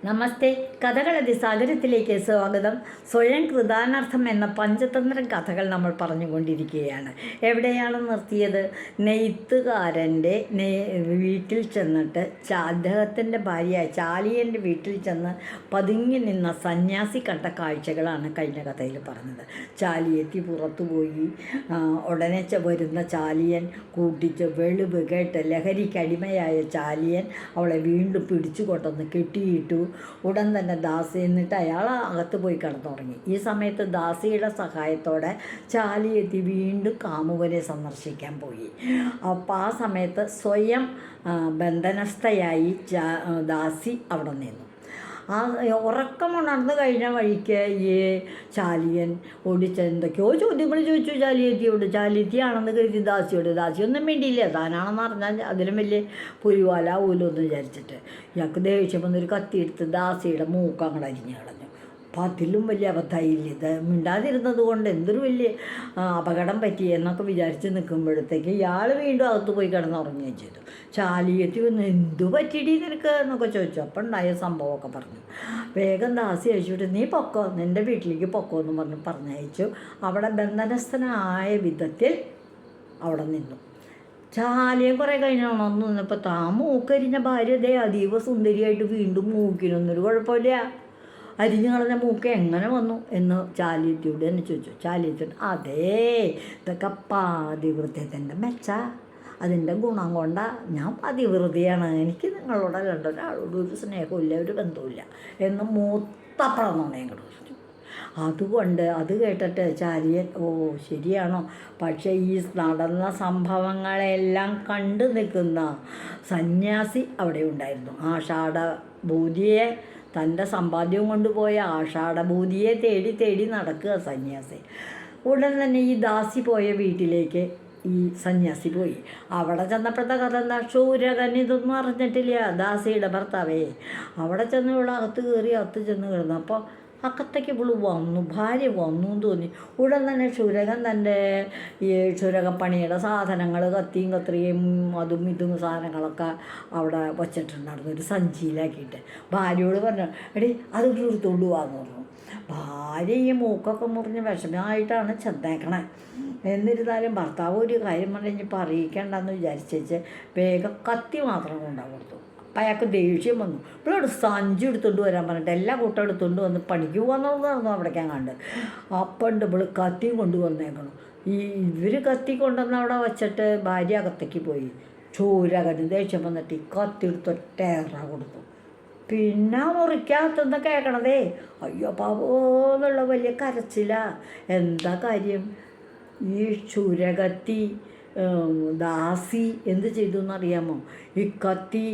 നമസ്തേ. കഥകളതി സാഗരത്തിലേക്ക് സ്വാഗതം. സ്വയം കൃതാനർത്ഥം എന്ന പഞ്ചതന്ത്രം കഥകൾ നമ്മൾ പറഞ്ഞുകൊണ്ടിരിക്കുകയാണ്. എവിടെയാണ് നിർത്തിയത്? നെയ്ത്തുകാരൻ്റെ വീട്ടിൽ ചെന്നിട്ട് അദ്ദേഹത്തിൻ്റെ ഭാര്യ ചാലിയൻ്റെ വീട്ടിൽ ചെന്ന് പതുങ്ങി നിന്ന സന്യാസി കണ്ട കാഴ്ചകളാണ് കഴിഞ്ഞ കഥയിൽ പറഞ്ഞത്. ചാലിയെത്തി പുറത്തുപോയി. ഉടനെ വരുന്ന ചാലിയൻ കൂട്ടിച്ച് വെളിവ് കേട്ട് ലഹരിക്കടിമയായ ചാലിയൻ അവളെ വീണ്ടും പിടിച്ചു കൊണ്ടുവന്ന് കെട്ടിയിട്ടു. ഉടൻ തന്നെ ദാസി എന്നിട്ട് അയാൾ അകത്ത് പോയി കിടന്നുറങ്ങി. ഈ സമയത്ത് ദാസിയുടെ സഹായത്തോടെ ചാലിയെത്തി വീണ്ടും കാമുകനെ സന്ദർശിക്കാൻ പോയി. അപ്പോൾ ആ സമയത്ത് സ്വയം ബന്ധനസ്ഥയായി ദാസി അവിടെ നിന്നു. ആ ഉറക്കമുണർന്നു കഴിഞ്ഞ വഴിക്ക് ഈ ചാലിയൻ ഓടിച്ച് എന്തൊക്കെയോ ചോദ്യങ്ങൾ ചോദിച്ചു ചാലിയെത്തിയോട്. ചാലിയെത്തിയാണെന്ന് കരുതി ദാസിയോട്. ദാസിയൊന്നും വേണ്ടിയില്ല, താനാണെന്ന് പറഞ്ഞാൽ അതിലും വലിയ പുലിവാല ഊലൊന്ന് വിചാരിച്ചിട്ട് ഇയാൾക്ക് ദേഷ്യം വന്നൊരു കത്തിയെടുത്ത് ദാസിയുടെ മൂക്ക് അങ്ങോട്ട് അരിഞ്ഞു കളഞ്ഞു. അപ്പം അതിലും വലിയ അബദ്ധമായില്ല. ഇത് മിണ്ടാതിരുന്നത് കൊണ്ട് എന്തൊരു വലിയ അപകടം പറ്റി എന്നൊക്കെ വിചാരിച്ച് നിൽക്കുമ്പോഴത്തേക്ക് ഇയാൾ വീണ്ടും അകത്ത് പോയി കിടന്നുറങ്ങുകയും ചെയ്തു. ചാലിയെത്തി വന്ന് എന്തു പറ്റിയിടി നിനക്ക് എന്നൊക്കെ ചോദിച്ചു. അപ്പം ഉണ്ടായ സംഭവമൊക്കെ പറഞ്ഞു. വേഗം ദാസി അയച്ചുവിട്ട് നീ പൊക്കോ, നിൻ്റെ വീട്ടിലേക്ക് പൊക്കോ എന്ന് പറഞ്ഞയച്ചു. അവിടെ ബന്ധനസ്ഥനായ വിധത്തിൽ അവിടെ നിന്നു. ചാലിയം കുറേ കഴിഞ്ഞോണമെന്ന് നിന്നപ്പോൾ മൂക്കരിഞ്ഞ ഭാര്യ അതേ അതീവ സുന്ദരിയായിട്ട് വീണ്ടും മൂക്കിനൊന്നൊരു കുഴപ്പമില്ല. അരിഞ്ഞു കളഞ്ഞ മൂക്ക് എങ്ങനെ വന്നു എന്ന് ചാലിയത്തിയോട് തന്നെ ചോദിച്ചു. ചാലിയത്തിയോട് അതേ ഇതൊക്കെ പാതിവൃത്യത്തിൻ്റെ മെച്ച, അതിൻ്റെ ഗുണം കൊണ്ടാണ്. ഞാൻ പതിവൃതിയാണ്, എനിക്ക് നിങ്ങളോട് രണ്ടൊരാളോട് ഒരു സ്നേഹമില്ല, ഒരു ബന്ധവുമില്ല എന്ന് മൂത്തപ്പറന്നോണേ ഇങ്ങോട്ട് പറഞ്ഞു. അതുകൊണ്ട് അത് കേട്ടിട്ട് ചാലിയൻ ശരിയാണോ, പക്ഷേ ഈ നടന്ന സംഭവങ്ങളെല്ലാം കണ്ടു നിൽക്കുന്ന സന്യാസി അവിടെ ഉണ്ടായിരുന്നു. ആഷാഢഭൂതിയെ തൻ്റെ സമ്പാദ്യവും കൊണ്ടുപോയ ആഷാഢഭൂതിയെ തേടി തേടി നടക്കുക സന്യാസി. ഉടൻ തന്നെ ഈ ദാസി പോയ വീട്ടിലേക്ക് ഈ സന്യാസി പോയി. അവിടെ ചെന്നപ്പോഴത്തെ കഥ എന്താ? ശൂരകൻ ഇതൊന്നും അറിഞ്ഞിട്ടില്ല, ദാസിയുടെ ഭർത്താവേ. അവിടെ ചെന്ന് ഇവിടെ അകത്ത് കയറി അകത്ത് ചെന്ന് കിടന്നു. അപ്പോൾ അക്കത്തേക്ക് ഇവള് വന്നു, ഭാര്യ വന്നു എന്ന് തോന്നി. ഉടൻ തന്നെ ശൂരകൻ തൻ്റെ ഈ ശൂരകപ്പണിയുടെ സാധനങ്ങൾ കത്തിയും കത്രിയും അതും ഇതും സാധനങ്ങളൊക്കെ അവിടെ വച്ചിട്ടുണ്ടായിരുന്നു ഒരു സഞ്ചിയിലാക്കിയിട്ട്. ഭാര്യയോട് പറഞ്ഞു, എടി അത് എടുത്തുകൊണ്ട് പോകാമെന്ന് പറഞ്ഞു. ഭാര്യ ഈ മൂക്കൊക്കെ മുറിഞ്ഞ് വിഷമമായിട്ടാണ് ചെന്നേക്കണേ. എന്നിരുന്നാലും ഭർത്താവ് ഒരു കാര്യം പറഞ്ഞപ്പോൾ അറിയിക്കേണ്ടെന്ന് വിചാരിച്ചേച്ച് വേഗം കത്തി മാത്രം കൊണ്ടാണ് കൊടുത്തു. അപ്പം അയാൾക്ക് ദേഷ്യം വന്നു. ഇപ്പോഴോട് സഞ്ചി എടുത്തുകൊണ്ട് വരാൻ പറഞ്ഞിട്ട് എല്ലാ കൂട്ടം എടുത്തുകൊണ്ട് വന്ന് പണിക്ക് പോകാന്നുള്ളതായിരുന്നു അവിടേക്കാൻ കണ്ട്. അപ്പം ഉണ്ട് ഇപ്പോൾ കത്തിയും കൊണ്ടുവന്നേക്കണം. ഇവർ കത്തി കൊണ്ടുവന്ന് അവിടെ വച്ചിട്ട് ഭാര്യ അകത്തേക്ക് പോയി. ശൂരകന് ദേഷ്യം വന്നിട്ട് ഈ കത്തി എടുത്തൊറ്റ ഏറ കൊടുത്തു. പിന്നെ മുറിക്കകത്തുനിന്ന് കേൾക്കണതേ അയ്യോ പാവോന്നുള്ള വലിയ കരച്ചില. എന്താ കാര്യം? ഈ ശൂരകത്തി ദാസി എന്ത് ചെയ്തു എന്നറിയാമോ? ഈ കത്തി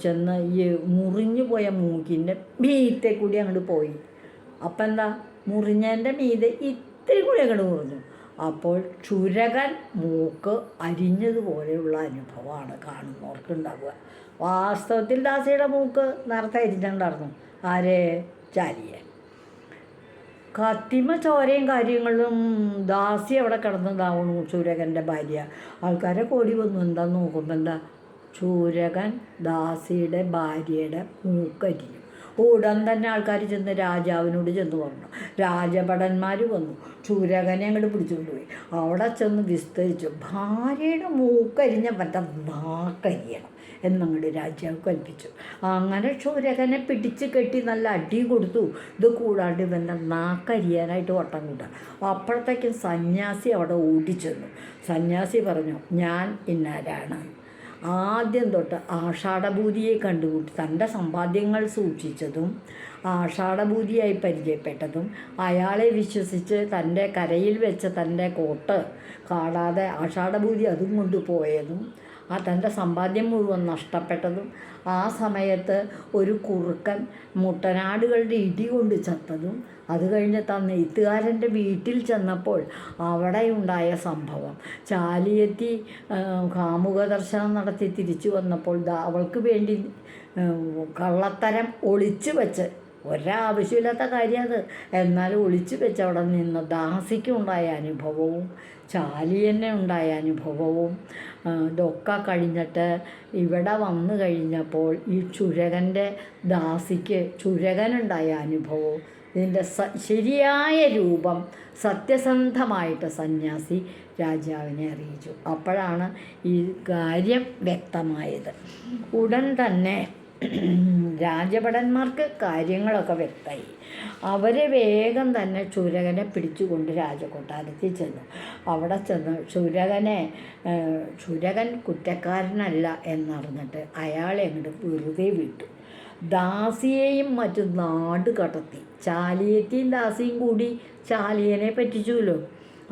ചെന്ന് ഈ മുറിഞ്ഞു പോയ മൂക്കിൻ്റെ മീത്തെ കൂടി അങ്ങോട്ട് പോയി. അപ്പം എന്താ, മുറിഞ്ഞതിൻ്റെ മീതെ ഇത്തിരി കൂടി അങ്ങോട്ട് മുറിഞ്ഞു. അപ്പോൾ ശൂരകൻ മൂക്ക് അരിഞ്ഞതുപോലെയുള്ള അനുഭവമാണ് കാണുന്നവർക്ക് ഉണ്ടാവുക. വാസ്തവത്തിൽ ദാസിയുടെ മൂക്ക് നേരത്തെ അരിഞ്ഞുണ്ടായിരുന്നു. ആരെ? ചാലിയെ. കത്തിമ ചോരയും കാര്യങ്ങളും ദാസി അവിടെ കിടന്നതാവണു ശൂരകൻ്റെ ഭാര്യ. ആൾക്കാരെ കൂടി വന്നു. എന്താ നോക്കുമ്പോൾ എന്താ, ശൂരകൻ ദാസിയുടെ ഭാര്യയുടെ മൂക്കരിഞ്ഞു. ഉടൻ തന്നെ ആൾക്കാർ ചെന്ന് രാജാവിനോട് ചെന്ന് പറഞ്ഞു. രാജഭടന്മാർ വന്നു, ശൂരകനെ അങ്ങോട്ട് പിടിച്ചുകൊണ്ടുപോയി. അവിടെ ചെന്ന് വിസ്തരിച്ചു. ഭാര്യയുടെ മൂക്കരിഞ്ഞ പറ്റ നാക്കരിയണം എന്നങ്ങോട്ട് രാജാവ് കൽപ്പിച്ചു. അങ്ങനെ ശൂരകനെ പിടിച്ച് കെട്ടി നല്ല അടി കൊടുത്തു. ഇത് കൂടാണ്ട് ഇവൻ്റെ നാക്കരിയാനായിട്ട് വട്ടം കൂട്ടാം. അപ്പോഴത്തേക്കും സന്യാസി അവിടെ ഓടിച്ചെന്നു. സന്യാസി പറഞ്ഞു, ഞാൻ ഇന്നാരാണ്. ആദ്യം തൊട്ട് ആഷാഢഭൂതിയെ കണ്ടുകൂട്ടി തൻ്റെ സമ്പാദ്യങ്ങൾ സൂക്ഷിച്ചതും ആഷാഢഭൂതിയായി പരിചയപ്പെട്ടതും അയാളെ വിശ്വസിച്ച് തൻ്റെ കരയിൽ വെച്ച തൻ്റെ കോട്ട് കാണാതെ ആഷാഢഭൂതി അതും കൊണ്ടുപോയതും തൻ്റെ സമ്പാദ്യം മുഴുവൻ നഷ്ടപ്പെട്ടതും ആ സമയത്ത് ഒരു കുറുക്കൻ മുട്ടനാടുകളുടെ ഇടി കൊണ്ട് ചത്തതും അത് കഴിഞ്ഞ് നെയ്ത്തുകാരൻ്റെ വീട്ടിൽ ചെന്നപ്പോൾ അവിടെ ഉണ്ടായ സംഭവം. ചാലിയെത്തി കാമുക ദർശനം നടത്തി തിരിച്ചു വന്നപ്പോൾ അവൾക്ക് വേണ്ടി കള്ളത്തരം ഒളിച്ചു വെച്ച് ഒരാവശ്യമില്ലാത്ത കാര്യം അത്. എന്നാലും ഒളിച്ചു വെച്ച് അവിടെ നിന്ന് ദാസിക്കുണ്ടായ അനുഭവവും ചാലിയന്നെ ഉണ്ടായ അനുഭവവും ഇതൊക്കെ കഴിഞ്ഞിട്ട് ഇവിടെ വന്നു കഴിഞ്ഞപ്പോൾ ഈ ക്ഷുരകൻ്റെ ദാസിക്ക് ക്ഷുരകനുണ്ടായ അനുഭവവും ഇതിൻ്റെ ശരിയായ രൂപം സത്യസന്ധമായിട്ട് സന്യാസി രാജാവിനെ അറിയിച്ചു. അപ്പോഴാണ് ഈ കാര്യം വ്യക്തമായത്. ഉടൻ തന്നെ രാജഭടന്മാർക്ക് കാര്യങ്ങളൊക്കെ വ്യക്തമായി. അവർ വേഗം തന്നെ ക്ഷുരകനെ പിടിച്ചുകൊണ്ട് രാജകൊട്ടാരത്തിൽ ചെന്നു. അവിടെ ചെന്ന് ക്ഷുരകൻ കുറ്റക്കാരനല്ല എന്നറിഞ്ഞിട്ട് അയാളെ അങ്ങോട്ട് വെറുതെ വിട്ടു. ദാസിയെയും മറ്റും നാട് കടത്തി. ചാലിയത്തെയും ദാസിയും കൂടി ചാലിയനെ പറ്റിച്ചുല്ലോ.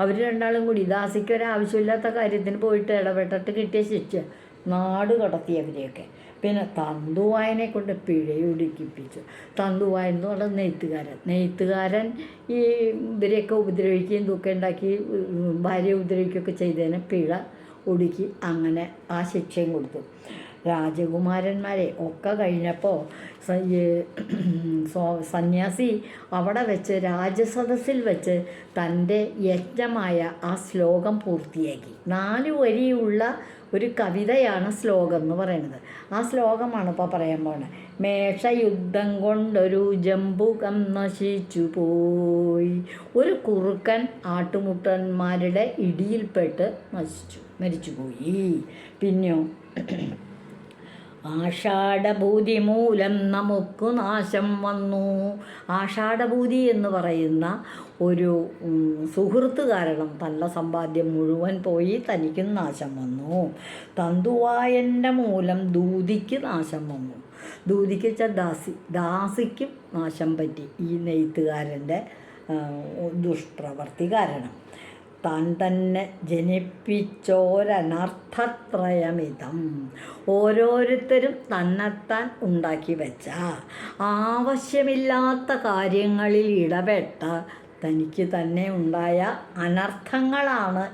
അവർ രണ്ടാളും കൂടി ദാസിക്ക് ഒരാവശ്യമില്ലാത്ത കാര്യത്തിന് പോയിട്ട് ഇടപെട്ടിട്ട് കിട്ടിയ ശിക്ഷ നാട് കടത്തി അവരെയൊക്കെ. പിന്നെ തന്തുവായനെ കൊണ്ട് പിഴയൊടുക്കിപ്പിച്ചു. തന്തുവായൻ എന്ന് പറഞ്ഞാൽ നെയ്ത്തുകാരൻ ഈ ഇവരെയൊക്കെ ഉപദ്രവിക്കുകയും തൂക്കം ഉണ്ടാക്കി ഭാര്യയെ ഉപദ്രവിക്കുകയൊക്കെ ചെയ്തതിന് പിഴ ഒടുക്കി അങ്ങനെ ആ ശിക്ഷയും കൊടുത്തു. രാജകുമാരന്മാരെ ഒക്കെ കഴിഞ്ഞപ്പോൾ സന്യാസി അവിടെ വെച്ച് രാജസദസ്സിൽ വെച്ച് തൻ്റെ യജ്ഞമായ ആ ശ്ലോകം പൂർത്തിയാക്കി. 4 വരിയുള്ള ഒരു കവിതയാണ് ശ്ലോകം എന്ന് പറയുന്നത്. ആ ശ്ലോകമാണ് ഇപ്പോൾ പറയാൻ പോകുന്നത്. മേഷയുദ്ധം കൊണ്ടൊരു ജംബുകം നശിച്ചു പോയി. ഒരു കുറുക്കൻ ആട്ടുമുട്ടന്മാരുടെ ഇടിയിൽപ്പെട്ട് മരിച്ചുപോയി. പിന്നെയോ ആഷാഢഭൂതി മൂലം നമുക്ക് നാശം വന്നു. ആഷാഢഭൂതി എന്ന് പറയുന്ന ഒരു സുഹൃത്ത് കാരണം തൻ്റെ സമ്പാദ്യം മുഴുവൻ പോയി, തനിക്കും നാശം വന്നു. തന്തുവായൻ്റെ മൂലം ദൂതിക്ക് നാശം വന്നു. ദൂതിക്ക് വെച്ചാൽ ദാസിക്കും നാശം പറ്റി ഈ നെയ്ത്തുകാരൻ്റെ ദുഷ്പ്രവർത്തി കാരണം. താൻ തന്നെ ജനിപ്പിച്ചോരനർത്ഥത്രയമിതം. ഓരോരുത്തരും തന്നെത്താൻ ഉണ്ടാക്കി വെച്ച ആവശ്യമില്ലാത്ത കാര്യങ്ങളിൽ ഇടപെട്ട തനിക്ക് തന്നെ ഉണ്ടായ അനർത്ഥങ്ങളാണ്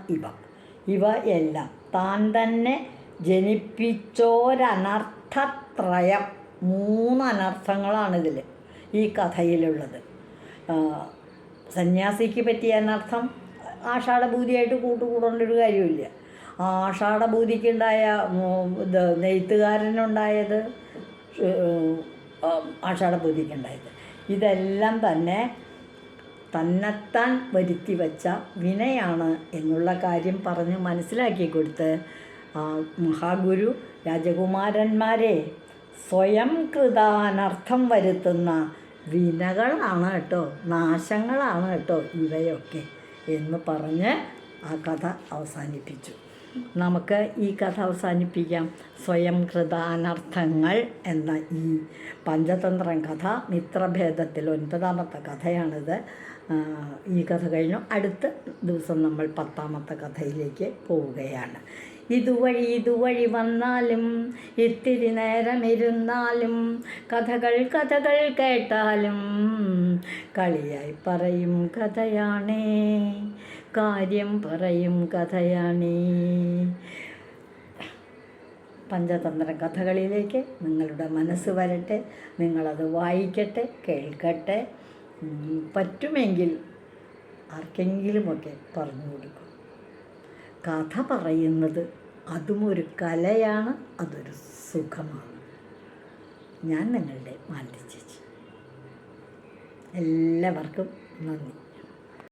ഇവ എല്ലാം. താൻ തന്നെ ജനിപ്പിച്ചോരനർത്ഥത്രയം. 3 അനർത്ഥങ്ങളാണിതിൽ ഈ കഥയിലുള്ളത്. സന്യാസിക്ക് പറ്റിയ അനർത്ഥം ആഷാഢഭൂതിയായിട്ട് കൂട്ടുകൂടേണ്ടൊരു കാര്യമില്ല. ആഷാഢഭൂതിക്കുണ്ടായ നെയ്ത്തുകാരനുണ്ടായത്, ആഷാഢഭൂതിക്കുണ്ടായത്, ഇതെല്ലാം തന്നെ തന്നെത്താൻ വരുത്തി വച്ച വിനയാണ് എന്നുള്ള കാര്യം പറഞ്ഞ് മനസ്സിലാക്കി കൊടുത്ത് മഹാഗുരു രാജകുമാരന്മാരെ സ്വയം കൃതാനർത്ഥം വരുത്തുന്ന വിനകളാണ് കേട്ടോ, നാശങ്ങളാണ് കേട്ടോ ഇവയൊക്കെ എന്ന് പറഞ്ഞ് ആ കഥ അവസാനിപ്പിച്ചു. നമുക്ക് ഈ കഥ അവസാനിപ്പിക്കാം. സ്വയം കൃത അനർത്ഥങ്ങൾ എന്ന ഈ പഞ്ചതന്ത്രം കഥ മിത്രഭേദത്തിൽ 9ാമത്തെ കഥയാണിത്. ഈ കഥ കഴിഞ്ഞു. അടുത്ത ദിവസം നമ്മൾ 10ാമത്തെ കഥയിലേക്ക് പോവുകയാണ്. ഇതുവഴി വന്നാലും ഇത്തിരി നേരം ഇരുന്നാലും കഥകൾ കേട്ടാലും കളിയായി പറയും കഥയാണേ, കാര്യം പറയും കഥയാണേ. പഞ്ചതന്ത്ര കഥകളിലേക്ക് നിങ്ങളുടെ മനസ്സ് വരട്ടെ, നിങ്ങളത് വായിക്കട്ടെ, കേൾക്കട്ടെ. പറ്റുമെങ്കിൽ ആർക്കെങ്കിലുമൊക്കെ പറഞ്ഞു കൊടുക്കും. കഥ പറയുന്നത് അതും ഒരു കലയാണ്, അതൊരു സുഖമാണ്. ഞാൻ നിങ്ങളുടെ മാലതി ചേച്ചി. എല്ലാവർക്കും നന്ദി.